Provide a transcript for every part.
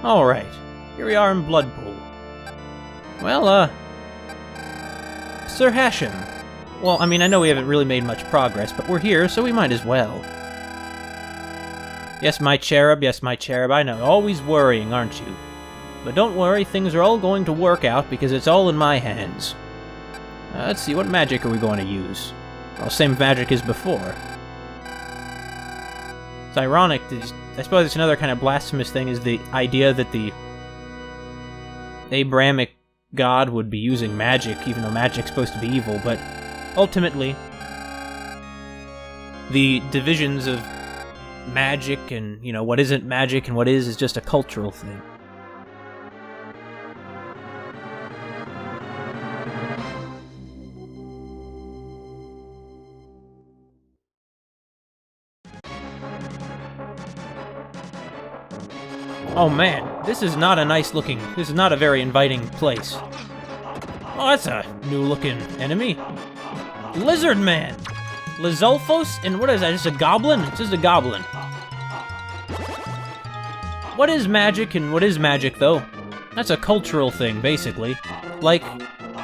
Alright, here we are in Bloodpool. Well, Sir Hashem. Well, I mean, I know we haven't really made much progress, but we're here, so we might as well. Yes, my cherub, I know. Always worrying, aren't you? But don't worry, things are all going to work out, because it's all in my hands. Let's see, what magic are we going to use? Well, same magic as before. It's ironic, I suppose it's another kind of blasphemous thing, is the idea that the Abrahamic god would be using magic, even though magic's supposed to be evil, but ultimately, the divisions of magic and, you know, what isn't magic and what is just a cultural thing. Oh man, this is not a very inviting place. Oh, that's a new-looking enemy. Lizard Man! Lizulfos? And what is that, just a goblin? It's just a goblin. What is magic and what is magic, though? That's a cultural thing, basically. Like,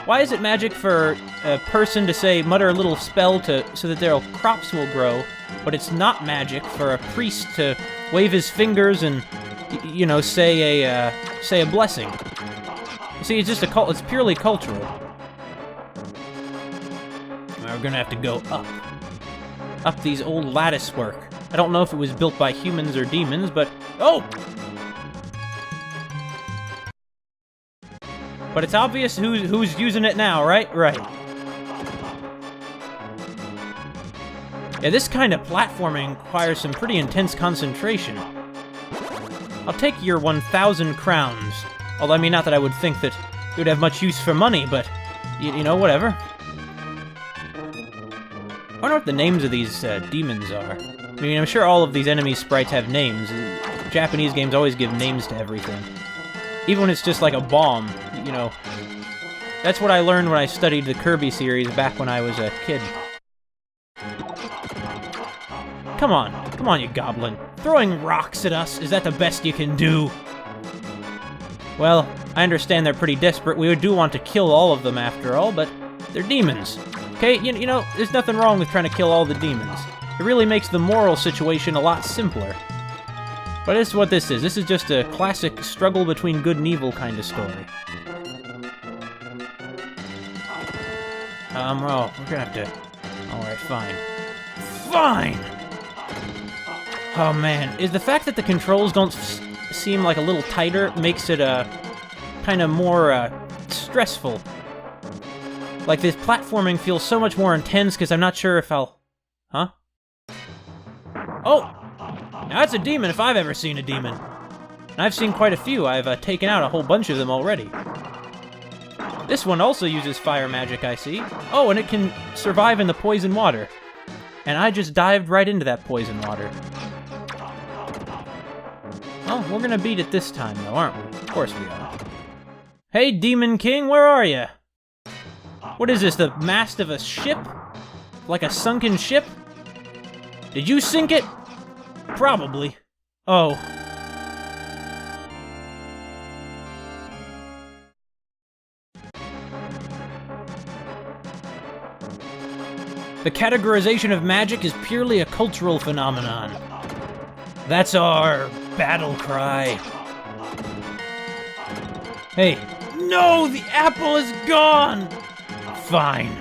why is it magic for a person to, say, mutter a little spell so that their crops will grow, but it's not magic for a priest to wave his fingers and, you know, say a blessing? You see, it's just it's purely cultural. We're gonna have to go up these old lattice work. I don't know if it was built by humans or demons, but oh! But it's obvious who's using it now, right? Right. Yeah, this kind of platforming requires some pretty intense concentration. I'll take your 1,000 crowns. Although, I mean, not that I would think that it would have much use for money, but, you know, whatever. I wonder what the names of these demons are. I mean, I'm sure all of these enemy sprites have names. Japanese games always give names to everything. Even when it's just like a bomb, you know. That's what I learned when I studied the Kirby series back when I was a kid. Come on, you goblin. Throwing rocks at us, is that the best you can do? Well, I understand they're pretty desperate. We do want to kill all of them after all, but they're demons. Okay, you know, there's nothing wrong with trying to kill all the demons. It really makes the moral situation a lot simpler. But this is what this is. This is just a classic struggle between good and evil kind of story. Oh, we're gonna have to... Alright, fine. Fine! Oh man, is the fact that the controls don't seem like a little tighter makes it, kind of more, stressful. Like, this platforming feels so much more intense because I'm not sure if I'll... Huh? Oh! Now that's a demon if I've ever seen a demon. And I've seen quite a few. I've taken out a whole bunch of them already. This one also uses fire magic, I see. Oh, and it can survive in the poison water. And I just dived right into that poison water. Well, we're gonna beat it this time, though, aren't we? Of course we are. Hey, Demon King, where are you? What is this, the mast of a ship? Like a sunken ship? Did you sink it? Probably. Oh. The categorization of magic is purely a cultural phenomenon. That's our battle cry. Hey. No, the apple is gone! Fine.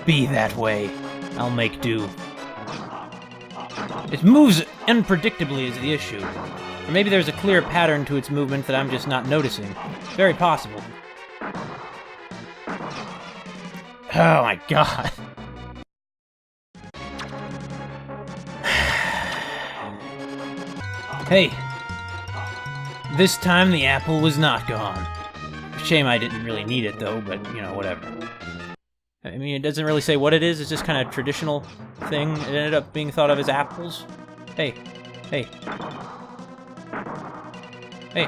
Be that way. I'll make do. It moves unpredictably is the issue. Or maybe there's a clear pattern to its movement that I'm just not noticing. Very possible. Oh my god. Hey. This time the apple was not gone. Shame I didn't really need it though, but, you know, whatever. I mean, it doesn't really say what it is, it's just kind of a traditional thing. It ended up being thought of as apples. Hey. Hey. Hey.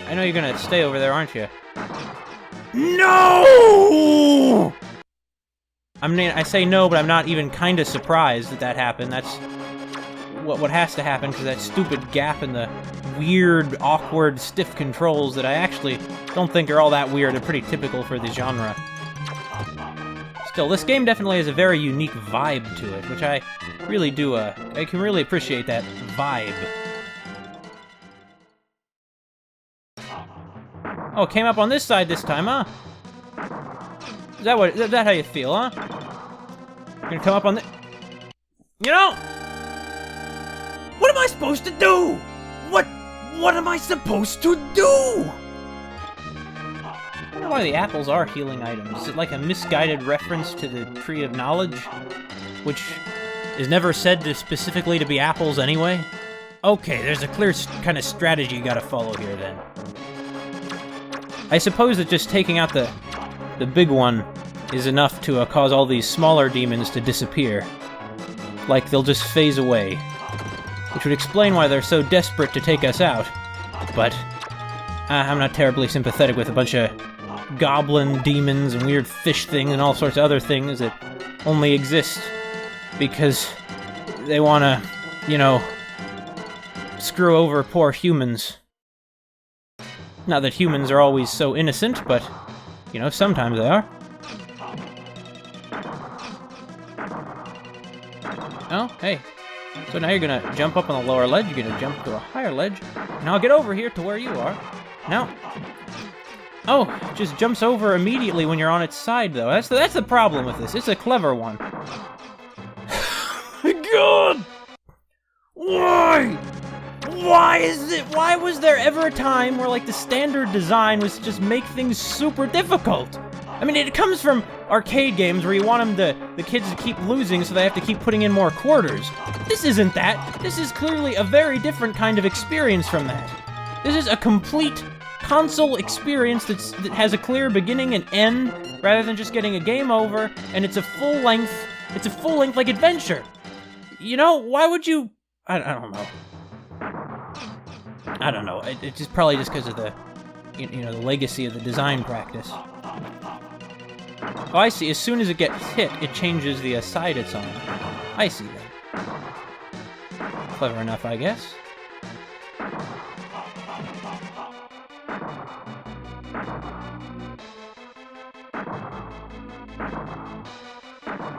I know you're gonna stay over there, aren't you? No! I mean, I say no, but I'm not even kind of surprised that that happened. That's... what has to happen, because that stupid gap in the weird, awkward, stiff controls that I actually don't think are all that weird. They're pretty typical for the genre. Still, this game definitely has a very unique vibe to it, which I really do, I can really appreciate that vibe. Oh, it came up on this side this time, huh? Is that how you feel, huh? You're gonna come up on the... You know... What am I supposed to do? What am I supposed to do? I don't know why the apples are healing items. Is it like a misguided reference to the Tree of Knowledge? Which is never said to specifically to be apples anyway? Okay, there's a clear kind of strategy you gotta follow here then. I suppose that just taking out the big one is enough to cause all these smaller demons to disappear. Like, they'll just phase away. Which would explain why they're so desperate to take us out. But I'm not terribly sympathetic with a bunch of goblin demons and weird fish things and all sorts of other things that only exist because they want to, you know, screw over poor humans. Not that humans are always so innocent, but, you know, sometimes they are. Oh, hey. So now you're gonna jump up on the lower ledge, you're gonna jump to a higher ledge, and I'll get over here to where you are. Now... Oh, it just jumps over immediately when you're on its side, though. That's the problem with this. It's a clever one. God! Why? Why was there ever a time where, like, the standard design was to just make things super difficult? I mean, it comes from arcade games where you want the kids to keep losing so they have to keep putting in more quarters. This isn't that. This is clearly a very different kind of experience from that. This is a complete console experience that has a clear beginning and end, rather than just getting a game over, and it's a full-length, like, adventure. You know, why would you... I don't know. I don't know. It's just probably just because of the, you know, the legacy of the design practice. Oh, I see. As soon as it gets hit, it changes the side it's on. I see that. Clever enough, I guess.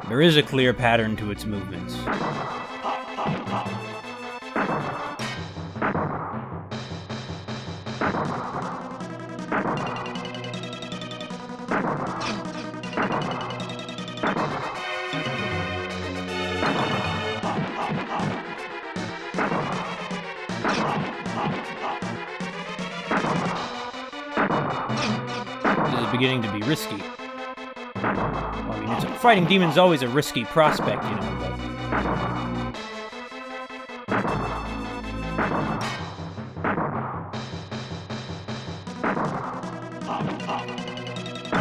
There is a clear pattern to its movements. This is beginning to be risky. I mean, fighting demons is always a risky prospect, you know, but...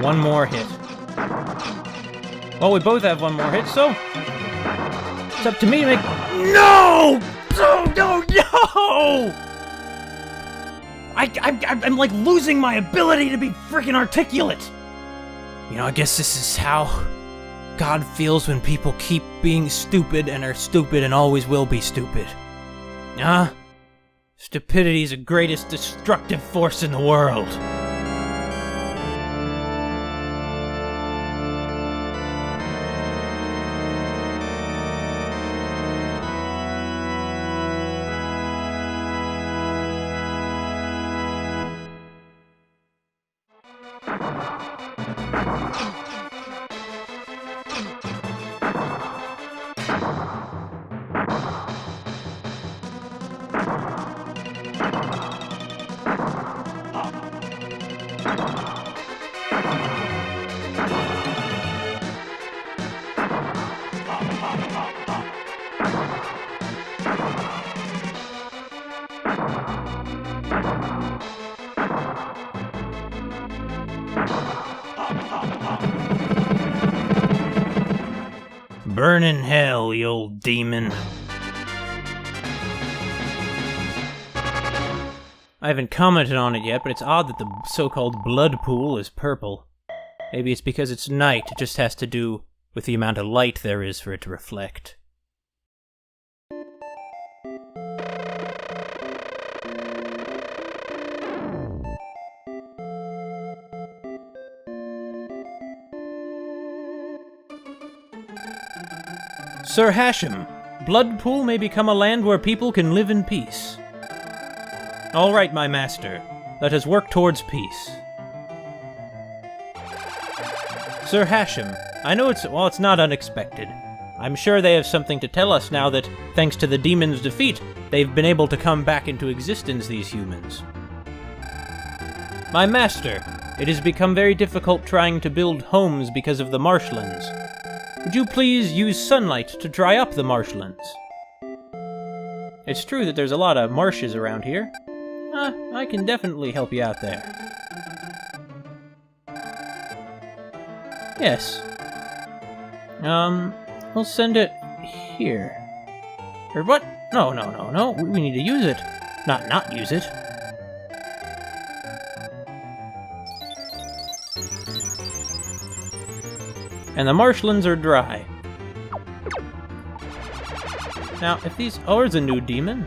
One more hit. Well, we both have one more hit, so... It's up to me to make... No! No, no, no! I'm like losing my ability to be freaking articulate! You know, I guess this is how God feels when people keep being stupid and are stupid and always will be stupid. Huh? Stupidity is the greatest destructive force in the world. Burn in hell, you old demon. I haven't commented on it yet, but it's odd that the so-called Bloodpool is purple. Maybe it's because it's night, it just has to do with the amount of light there is for it to reflect. Sir Hashem, Bloodpool may become a land where people can live in peace. All right, my master. Let us work towards peace. Sir Hashem, I know it's not unexpected. I'm sure they have something to tell us now that, thanks to the demon's defeat, they've been able to come back into existence, these humans. My master, it has become very difficult trying to build homes because of the marshlands. Would you please use sunlight to dry up the marshlands? It's true that there's a lot of marshes around here. I can definitely help you out there. Yes. We'll send it here. Or what? No. We need to use it. Not use it. And the marshlands are dry. Now, if these... Oh, there's a new demon.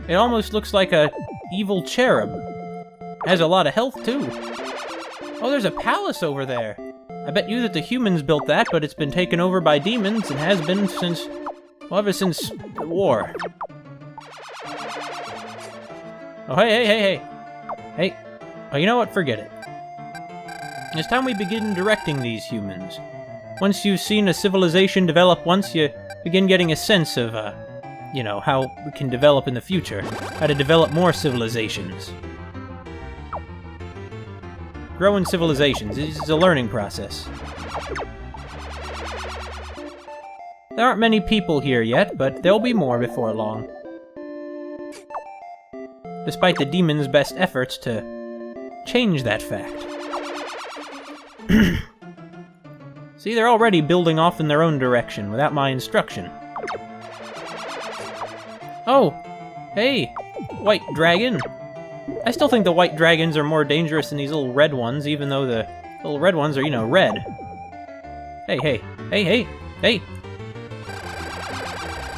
It almost looks like a evil cherub. Has a lot of health, too. Oh, there's a palace over there. I bet you that the humans built that, but it's been taken over by demons and has been since... well, ever since the war. Oh, hey. Hey. Oh, you know what? Forget it. It's time we begin directing these humans. Once you've seen a civilization develop once, you begin getting a sense of, how we can develop in the future. How to develop more civilizations. Growing civilizations is a learning process. There aren't many people here yet, but there'll be more before long. Despite the demon's best efforts to change that fact. See, they're already building off in their own direction, without my instruction. Oh! Hey! White dragon! I still think the white dragons are more dangerous than these little red ones, even though the little red ones are, red. Hey!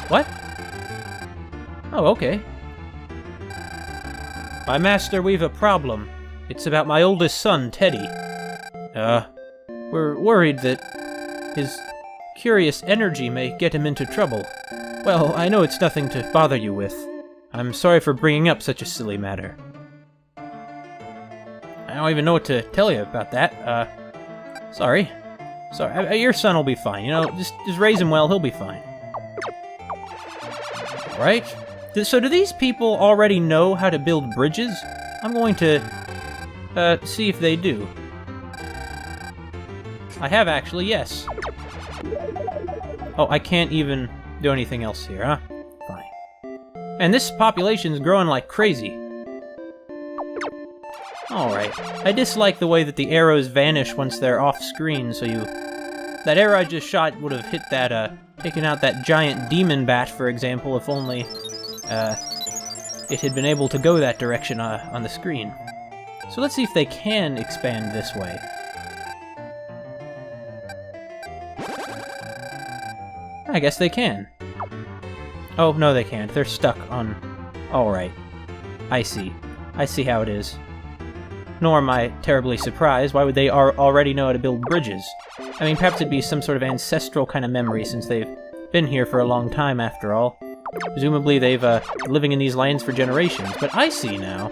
What? Oh, okay. My master, we've a problem. It's about my oldest son, Teddy. We're worried that his curious energy may get him into trouble. Well, I know it's nothing to bother you with. I'm sorry for bringing up such a silly matter. I don't even know what to tell you about that. Sorry. Your son will be fine, just raise him well, he'll be fine. Alright. So do these people already know how to build bridges? I'm going to, see if they do. I have actually, yes. Oh, I can't even do anything else here, huh? Fine. And this population's growing like crazy. Alright. I dislike the way that the arrows vanish once they're off-screen, so that arrow I just shot would have hit that, taken out that giant demon bat, for example, if only, it had been able to go that direction, on the screen. So let's see if they can expand this way. I guess they can. Oh, no they can't. They're stuck on... Alright. I see. I see how it is. Nor am I terribly surprised. Why would they already know how to build bridges? I mean, perhaps it'd be some sort of ancestral kind of memory, since they've been here for a long time, after all. Presumably they've, living in these lands for generations. But I see now.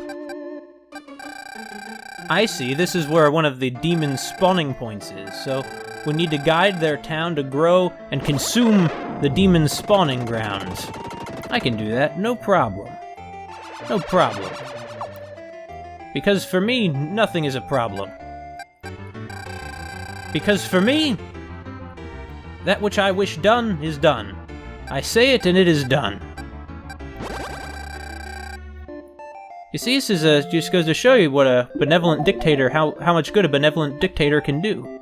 I see. This is where one of the demon spawning points is, so... we need to guide their town to grow and consume the demon spawning grounds. I can do that, no problem. No problem. Because for me, nothing is a problem. Because for me, that which I wish done is done. I say it and it is done. You see, this is just goes to show you what a benevolent dictator, how much good a benevolent dictator can do.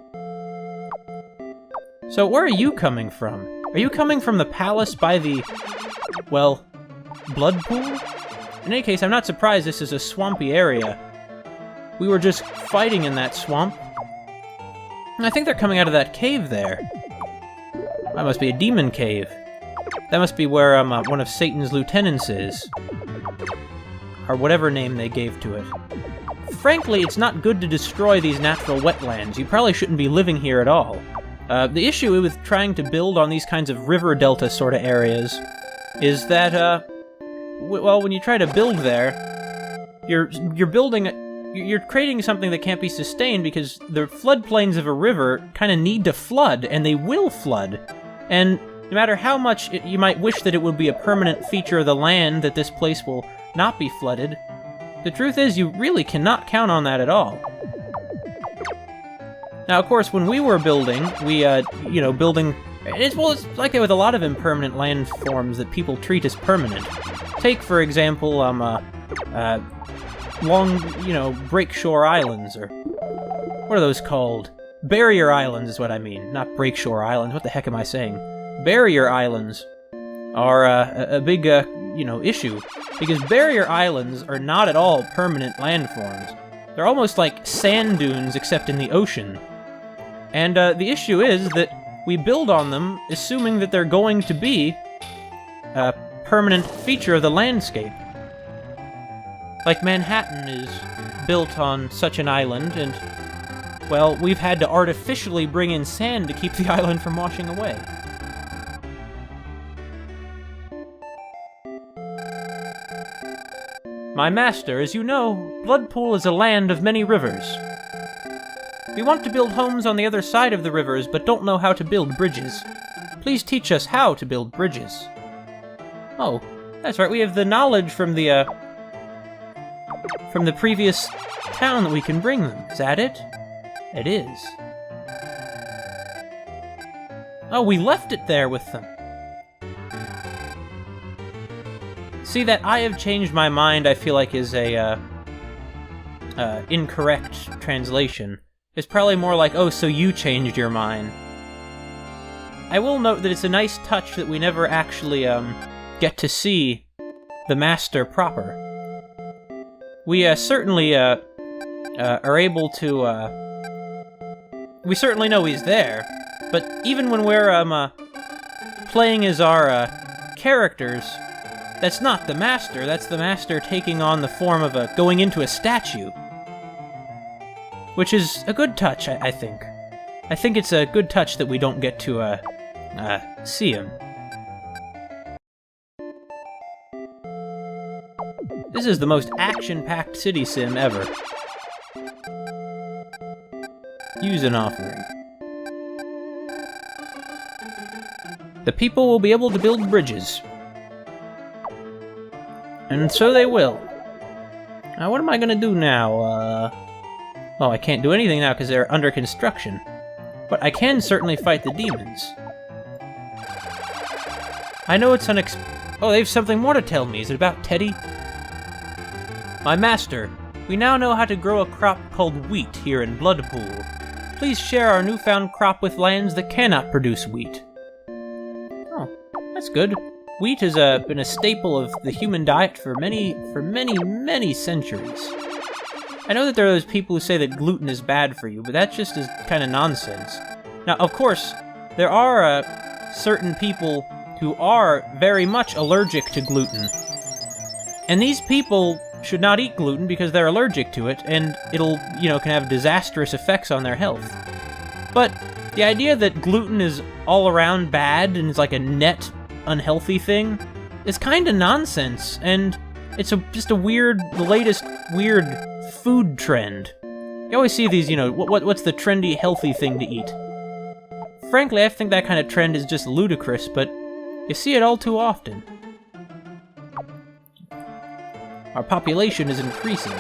So where are you coming from? Are you coming from the palace by the, well, Bloodpool? In any case, I'm not surprised this is a swampy area. We were just fighting in that swamp. And I think they're coming out of that cave there. That must be a demon cave. That must be where one of Satan's lieutenants is. Or whatever name they gave to it. Frankly, it's not good to destroy these natural wetlands. You probably shouldn't be living here at all. The issue with trying to build on these kinds of river delta sort of areas is that, well, when you try to build there, you're creating something that can't be sustained because the floodplains of a river kind of need to flood, and they will flood. And no matter how much you might wish that it would be a permanent feature of the land that this place will not be flooded, the truth is you really cannot count on that at all. Now, of course, when we were building, it's like that with a lot of impermanent landforms that people treat as permanent. Take, for example, long, breakshore islands, or what are those called? Barrier islands is what I mean, not breakshore islands. What the heck am I saying? Barrier islands are a big, issue, because barrier islands are not at all permanent landforms. They're almost like sand dunes, except in the ocean. And the issue is that we build on them assuming that they're going to be a permanent feature of the landscape. Like Manhattan is built on such an island, and, well, we've had to artificially bring in sand to keep the island from washing away. My master, as you know, Bloodpool is a land of many rivers. We want to build homes on the other side of the rivers, but don't know how to build bridges. Please teach us how to build bridges. Oh, that's right, we have the knowledge from the previous town that we can bring them. Is that it? It is. Oh, we left it there with them. See, that I have changed my mind, I feel like is a, incorrect translation. It's probably more like, oh, so you changed your mind. I will note that it's a nice touch that we never actually, get to see the master proper. We, certainly, are able to, we certainly know he's there, but even when we're, playing as our, characters, that's not the master, that's the master taking on the form of going into a statue. Which is a good touch, I think. I think it's a good touch that we don't get to, see him. This is the most action-packed city sim ever. Use an offering. The people will be able to build bridges. And so they will. Now, what am I gonna do now, Well, I can't do anything now because they're under construction. But I can certainly fight the demons. I know it's oh, they have something more to tell me. Is it about Teddy? My master, we now know how to grow a crop called wheat here in Bloodpool. Please share our newfound crop with lands that cannot produce wheat. Oh, that's good. Wheat has been a staple of the human diet for many centuries. I know that there are those people who say that gluten is bad for you, but that just is kind of nonsense. Now, of course, there are certain people who are very much allergic to gluten. And these people should not eat gluten because they're allergic to it, and it'll, can have disastrous effects on their health. But the idea that gluten is all around bad and is like a net unhealthy thing is kind of nonsense, and it's just the latest weird food trend. You always see these, what's the trendy, healthy thing to eat? Frankly, I think that kind of trend is just ludicrous, but you see it all too often. Our population is increasing.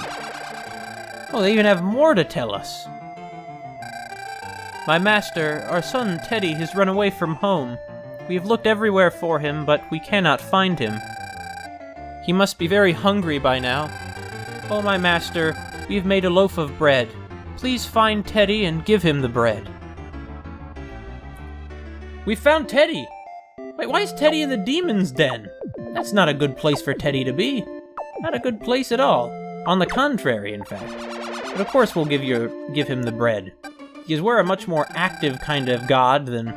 Oh, they even have more to tell us. My master, our son Teddy has run away from home. We have looked everywhere for him, but we cannot find him. He must be very hungry by now. Oh, my master, we have made a loaf of bread. Please find Teddy and give him the bread. We found Teddy! Wait, why is Teddy in the demon's den? That's not a good place for Teddy to be. Not a good place at all. On the contrary, in fact. But of course we'll give him the bread. Because we're a much more active kind of god than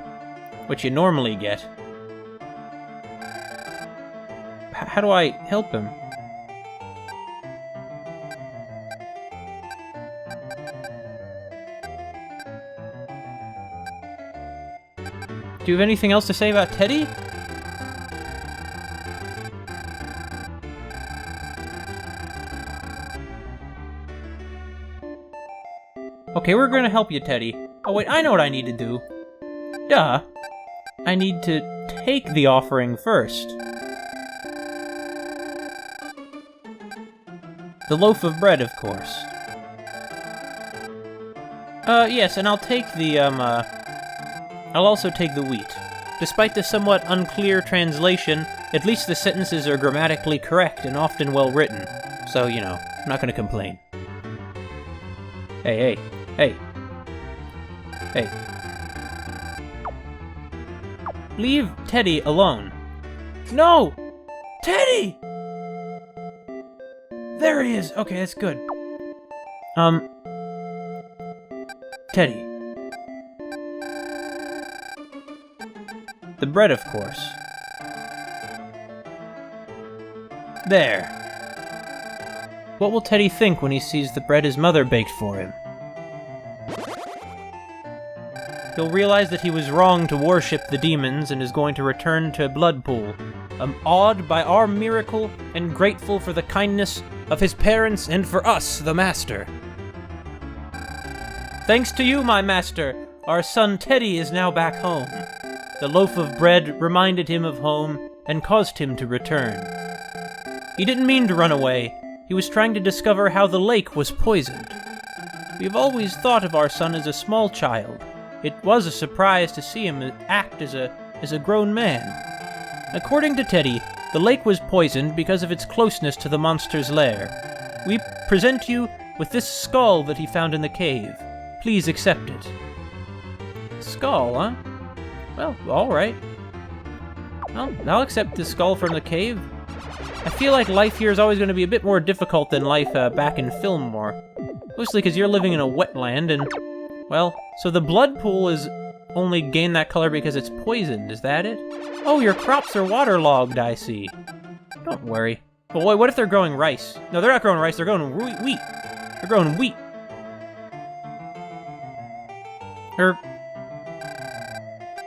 what you normally get. How do I help him? Do you have anything else to say about Teddy? Okay, we're gonna help you, Teddy. Oh wait, I know what I need to do. Duh. I need to take the offering first. The loaf of bread, of course. Yes, and I'll take the, I'll also take the wheat. Despite the somewhat unclear translation, at least the sentences are grammatically correct and often well written. So, you know, I'm not gonna complain. Hey, hey, hey. Hey. Leave Teddy alone. No! Teddy! There he is! Okay, that's good. Teddy. The bread, of course. There. What will Teddy think when he sees the bread his mother baked for him? He'll realize that he was wrong to worship the demons and is going to return to Bloodpool, awed by our miracle and grateful for the kindness of his parents and for us, the Master. Thanks to you, my Master, our son Teddy is now back home. The loaf of bread reminded him of home and caused him to return. He didn't mean to run away. He was trying to discover how the lake was poisoned. We've always thought of our son as a small child. It was a surprise to see him act as a grown man. According to Teddy, the lake was poisoned because of its closeness to the monster's lair. We present you with this skull that he found in the cave. Please accept it. Skull, huh? Well, alright. I'll accept the skull from the cave. I feel like life here is always going to be a bit more difficult than life back in Fillmore. Mostly because you're living in a wetland and, well, so the blood pool is only gained that color because it's poisoned, is that it? Oh, your crops are waterlogged, I see. Don't worry. But wait, what if they're growing rice? No, they're not growing rice, they're growing wheat. They're growing wheat.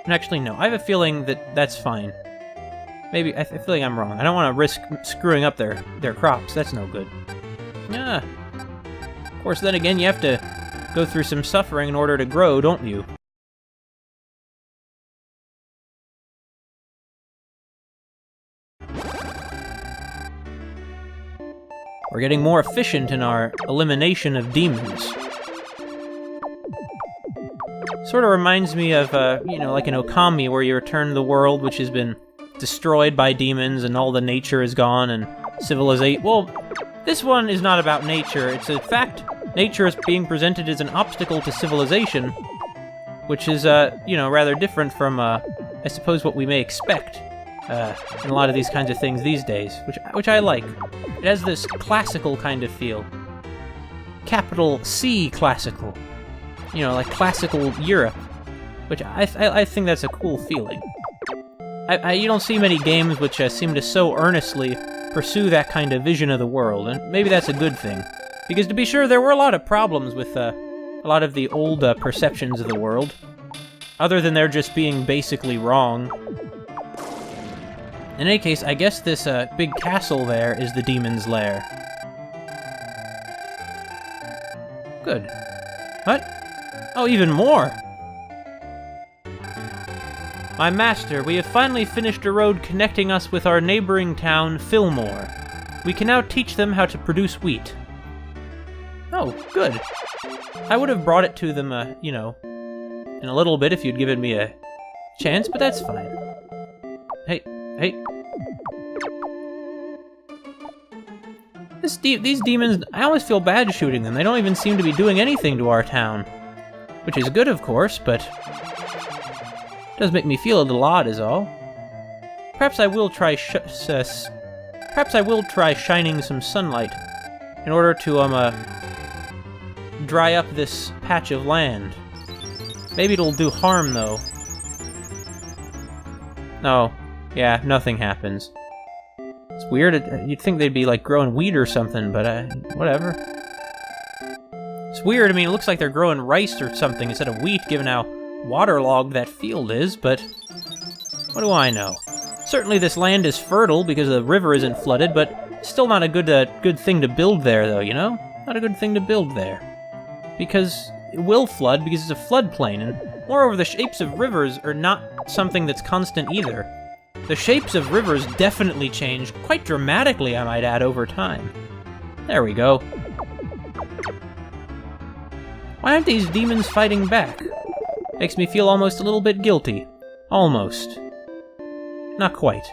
Actually, no. I have a feeling that that's fine. Maybe, I feel like I'm wrong. I don't want to risk screwing up their crops. That's no good. Yeah. Of course, then again, you have to go through some suffering in order to grow, don't you? We're getting more efficient in our elimination of demons. Sort of reminds me of, you know, like an Okami where you return the world which has been destroyed by demons and all the nature is gone and civilization. Well, this one is not about nature. It's a fact. Nature is being presented as an obstacle to civilization, which is, you know, rather different from, I suppose, what we may expect in a lot of these kinds of things these days, which I like. It has this classical kind of feel. Capital C classical. You know, like classical Europe, which I think that's a cool feeling. You don't see many games which seem to so earnestly pursue that kind of vision of the world, and maybe that's a good thing. Because to be sure, there were a lot of problems with a lot of the old perceptions of the world, other than they're just being basically wrong. In any case, I guess this big castle there is the demon's lair. Good. What? Oh, even more! My master, we have finally finished a road connecting us with our neighboring town, Fillmore. We can now teach them how to produce wheat. Oh, good. I would have brought it to them, you know, in a little bit if you'd given me a chance, but that's fine. Hey. These demons, I always feel bad shooting them. They don't even seem to be doing anything to our town. Which is good, of course, but it does make me feel a little odd, is all. Perhaps I will try shining some sunlight in order to dry up this patch of land. Maybe it'll do harm, though. No, yeah, nothing happens. It's weird. You'd think they'd be like growing wheat or something, but whatever. It's weird, I mean, it looks like they're growing rice or something instead of wheat, given how waterlogged that field is, but What do I know? Certainly this land is fertile because the river isn't flooded, but still not a good thing to build there, though, you know? Not a good thing to build there. Because it will flood, because it's a floodplain, and moreover, the shapes of rivers are not something that's constant either. The shapes of rivers definitely change, quite dramatically, I might add, over time. There we go. Why aren't these demons fighting back? Makes me feel almost a little bit guilty. Almost. Not quite.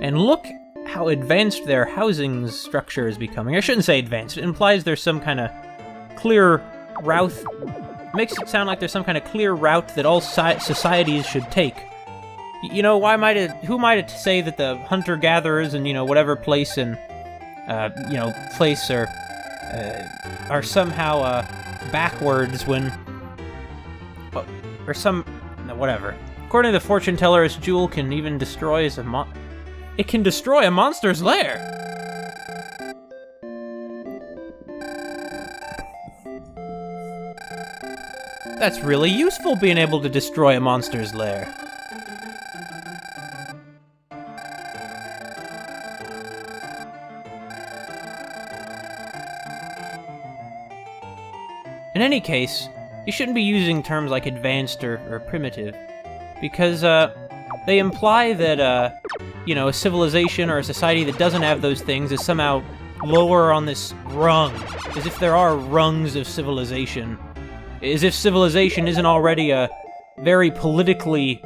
And look how advanced their housing structure is becoming. I shouldn't say advanced. It implies there's some kind of clear route. Makes it sound like there's some kind of clear route that all societies should take. You know, who might it say that the hunter-gatherers in, you know, whatever place in, place are somehow, backwards when... or some... no, whatever. According to the fortune teller, its jewel can even destroy it can destroy a monster's lair! That's really useful, being able to destroy a monster's lair. In any case, you shouldn't be using terms like advanced or primitive, because, they imply that, a civilization or a society that doesn't have those things is somehow lower on this rung, as if there are rungs of civilization. As if civilization isn't already a very politically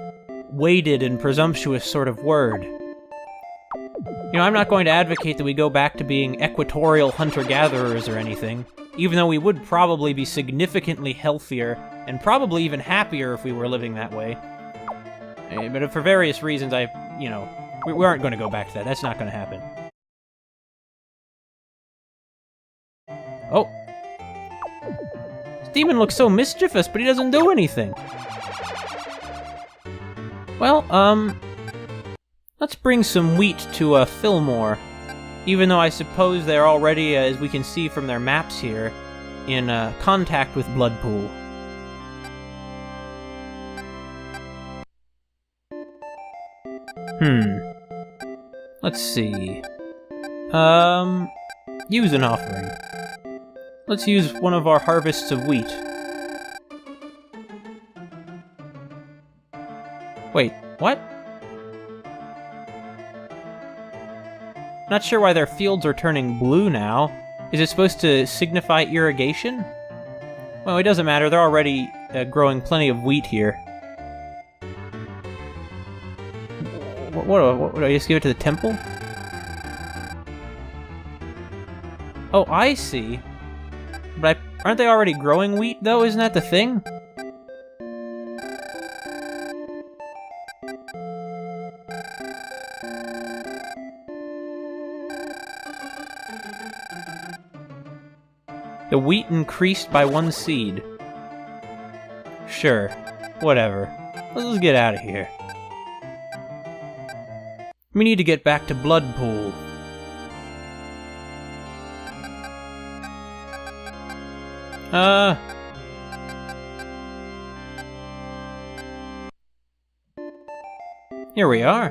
weighted and presumptuous sort of word. You know, I'm not going to advocate that we go back to being equatorial hunter-gatherers or anything, even though we would probably be significantly healthier and probably even happier if we were living that way. But for various reasons, we aren't going to go back to that. That's not going to happen. Oh. This demon looks so mischievous, but he doesn't do anything. Well, let's bring some wheat to, Fillmore. Even though I suppose they're already, as we can see from their maps here, in, contact with Bloodpool. Let's see. Use an offering. Let's use one of our harvests of wheat. Wait, what? Not sure why their fields are turning blue now. Is it supposed to signify irrigation? Well, it doesn't matter. They're already growing plenty of wheat here. What do I just give it to the temple? Oh, I see. But aren't they already growing wheat, though? Isn't that the thing? The wheat increased by 1 seed. Sure. Whatever. Let's get out of here. We need to get back to Bloodpool. Here we are.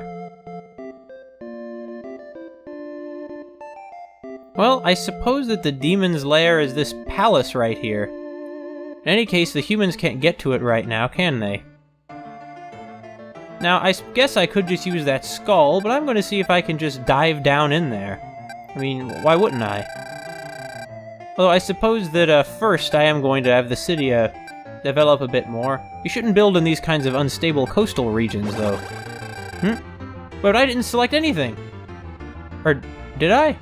Well, I suppose that the demon's lair is this palace right here. In any case, the humans can't get to it right now, can they? Now, I guess I could just use that skull, but I'm going to see if I can just dive down in there. I mean, why wouldn't I? Although I suppose that first I am going to have the city develop a bit more. You shouldn't build in these kinds of unstable coastal regions, though. But I didn't select anything. Or did I?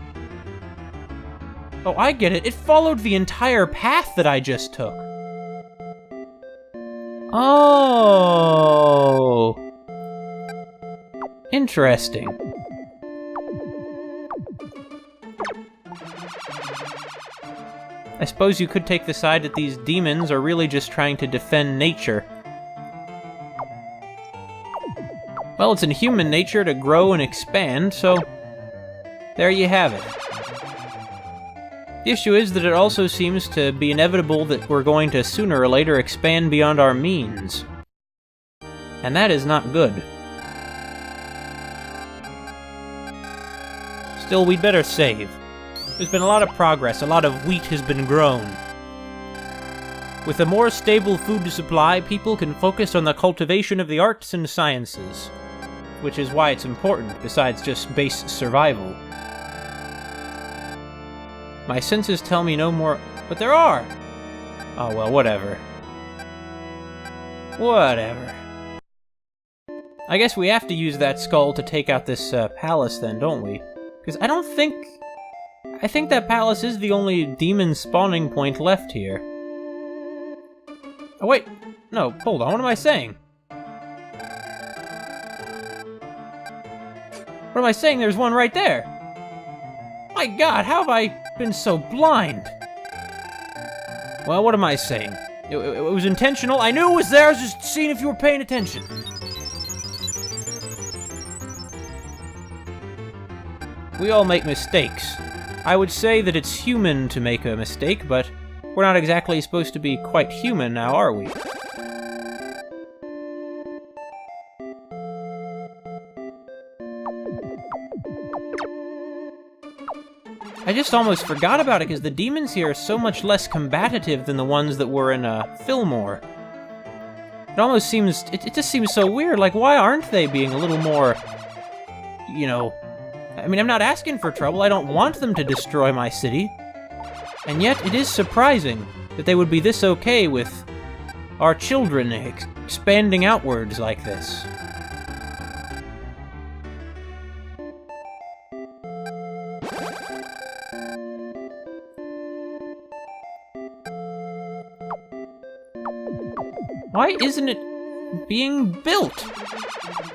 Oh, I get it. It followed the entire path that I just took. Oh. Interesting. I suppose you could take the side that these demons are really just trying to defend nature. Well, it's in human nature to grow and expand, so there you have it. The issue is that it also seems to be inevitable that we're going to sooner or later expand beyond our means. And that is not good. Still, we'd better save. There's been a lot of progress, a lot of wheat has been grown. With a more stable food supply, people can focus on the cultivation of the arts and sciences. Which is why it's important, besides just base survival. My senses tell me no more... But there are! Oh well, whatever. Whatever. I guess we have to use that skull to take out this palace then, don't we? Because I don't think... I think that palace is the only demon spawning point left here. Oh wait, no, hold on, what am I saying? What am I saying? There's one right there! My god, how have I been so blind? Well, what am I saying? It was intentional, I knew it was there, I was just seeing if you were paying attention. We all make mistakes. I would say that it's human to make a mistake, but we're not exactly supposed to be quite human now, are we? I just almost forgot about it, because the demons here are so much less combative than the ones that were in, Fillmore. It almost seems... It just seems so weird, like, why aren't they being a little more... You know... I mean, I'm not asking for trouble, I don't want them to destroy my city. And yet, it is surprising that they would be this okay with our children expanding outwards like this. Why isn't it being built?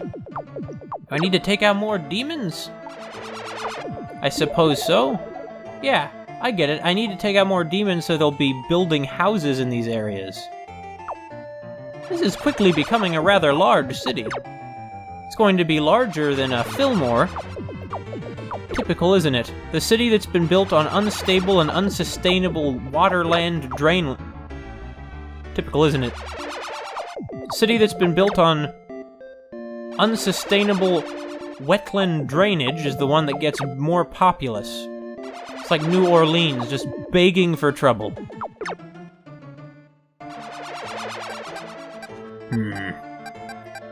Do I need to take out more demons? I suppose so. Yeah, I get it. I need to take out more demons so they'll be building houses in these areas. This is quickly becoming a rather large city. It's going to be larger than Fillmore. Typical, isn't it? The city that's been built on unstable and unsustainable waterland drain... Typical, isn't it? City that's been built on unsustainable wetland drainage is the one that gets more populous. It's like New Orleans, just begging for trouble.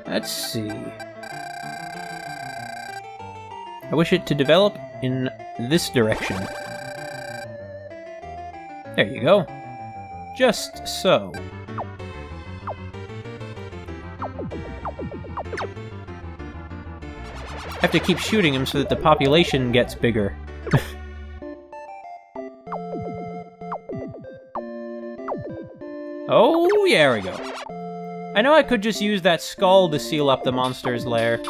Let's see. I wish it to develop in this direction. There you go. Just so. I have to keep shooting him so that the population gets bigger. Oh, yeah, there we go. I know I could just use that skull to seal up the monster's lair,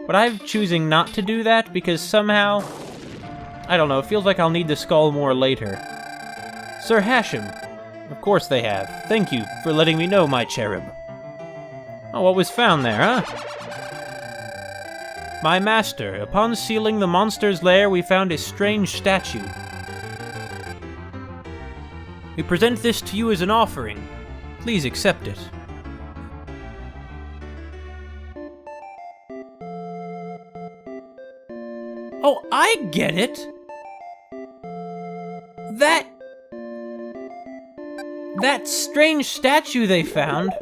but I'm choosing not to do that because somehow... I don't know, it feels like I'll need the skull more later. Sir Hashem. Of course they have. Thank you for letting me know, my cherub. Oh, what was found there, huh? My master, upon sealing the monster's lair, we found a strange statue. We present this to you as an offering. Please accept it. Oh, I get it! That strange statue they found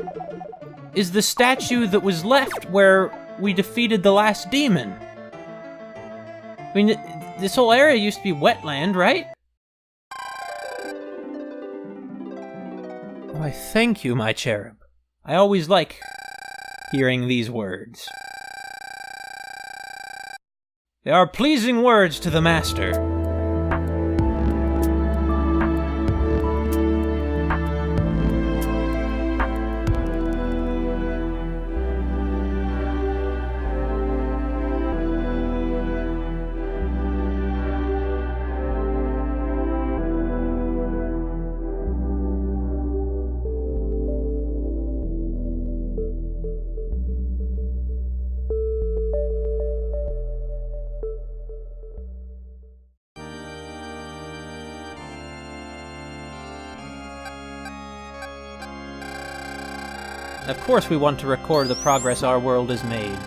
is the statue that was left where we defeated the last demon. I mean, this whole area used to be wetland, right? Why, thank you, my cherub. I always like hearing these words. They are pleasing words to the master. Of course we want to record the progress our world has made.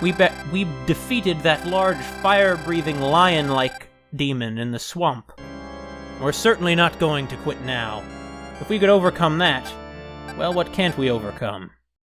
We defeated that large, fire-breathing, lion-like demon in the swamp. We're certainly not going to quit now. If we could overcome that, well, what can't we overcome?